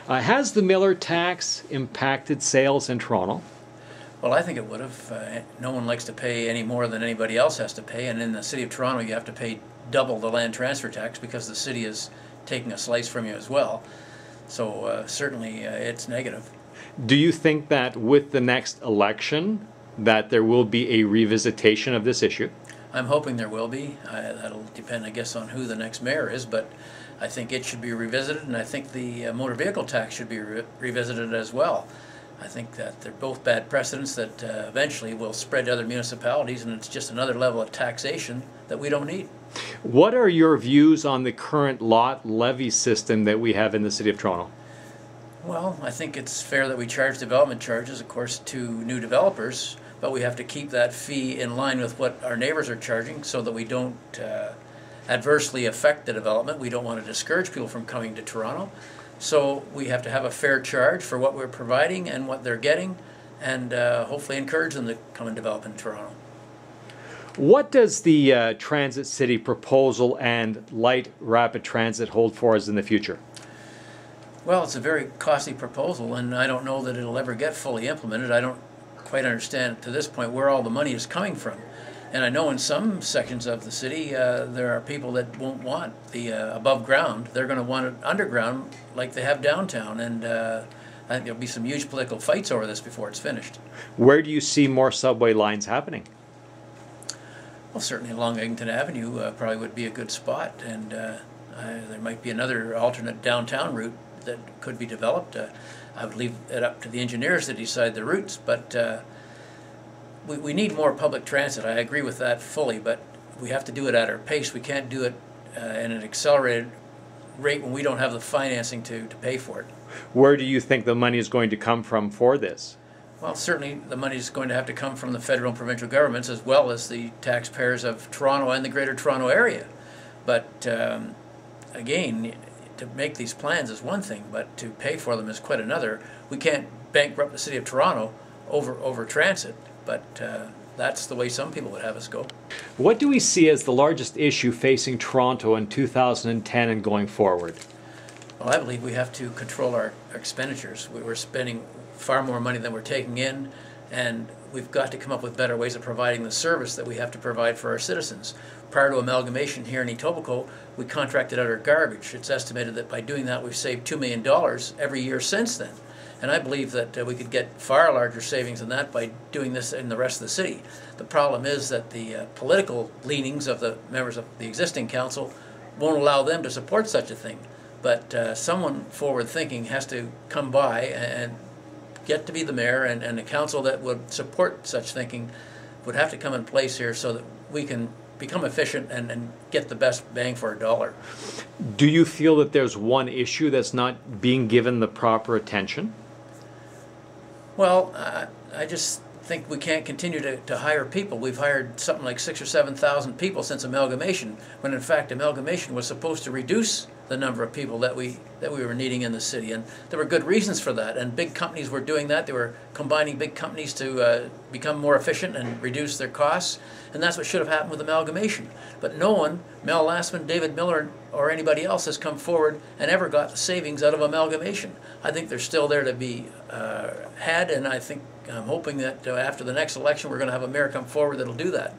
Has the Miller tax impacted sales in Toronto? Well, I think it would have. No one likes to pay any more than anybody else has to pay, and in the City of Toronto you have to pay double the land transfer tax because the city is taking a slice from you as well. So certainly it's negative. Do you think that with the next election that there will be a revisitation of this issue? I'm hoping there will be. That'll depend, I guess, on who the next mayor is, but I think it should be revisited, and I think the motor vehicle tax should be revisited as well. I think that they're both bad precedents that eventually will spread to other municipalities, and it's just another level of taxation that we don't need. What are your views on the current lot levy system that we have in the City of Toronto? Well, I think it's fair that we charge development charges, of course, to new developers, but we have to keep that fee in line with what our neighbors are charging so that we don't adversely affect the development. We don't want to discourage people from coming to Toronto. So we have to have a fair charge for what we're providing and what they're getting, and hopefully encourage them to come and develop in Toronto. What does the Transit City proposal and light rapid transit hold for us in the future? Well, it's a very costly proposal, and I don't know that it'll ever get fully implemented. I don't quite understand to this point where all the money is coming from. And I know in some sections of the city there are people that won't want the above ground. They're going to want it underground like they have downtown, and I think there'll be some huge political fights over this before it's finished. Where do you see more subway lines happening? Well, certainly along Eglinton Avenue probably would be a good spot, and there might be another alternate downtown route that could be developed. I would leave it up to the engineers to decide the routes, but we need more public transit. I agree with that fully, but we have to do it at our pace. We can't do it in an accelerated rate when we don't have the financing to pay for it. Where do you think the money is going to come from for this? Well, certainly the money is going to have to come from the federal and provincial governments as well as the taxpayers of Toronto and the Greater Toronto Area. But again, to make these plans is one thing, but to pay for them is quite another. We can't bankrupt the City of Toronto over transit, but that's the way some people would have us go. What do we see as the largest issue facing Toronto in 2010 and going forward? Well, I believe we have to control our expenditures. We're spending far more money than we're taking in, and we've got to come up with better ways of providing the service that we have to provide for our citizens. Prior to amalgamation here in Etobicoke, we contracted out our garbage. It's estimated that by doing that we've saved $2 million every year since then. And I believe that we could get far larger savings than that by doing this in the rest of the city. The problem is that the political leanings of the members of the existing council won't allow them to support such a thing. But someone forward-thinking has to come by and get to be the mayor, and a council that would support such thinking would have to come in place here so that we can become efficient and get the best bang for our dollar. Do you feel that there's one issue that's not being given the proper attention? Well, I just think we can't continue to hire people. We've hired something like 6,000 or 7,000 people since amalgamation, when in fact amalgamation was supposed to reduce the number of people that we were needing in the city, and there were good reasons for that. And big companies were doing that. They were combining big companies to become more efficient and reduce their costs, and that's what should have happened with amalgamation. But no one, Mel Lastman, David Miller, or anybody else has come forward and ever got the savings out of amalgamation. I think they're still there to be had, and I'm hoping that after the next election we're going to have a mayor come forward that'll do that.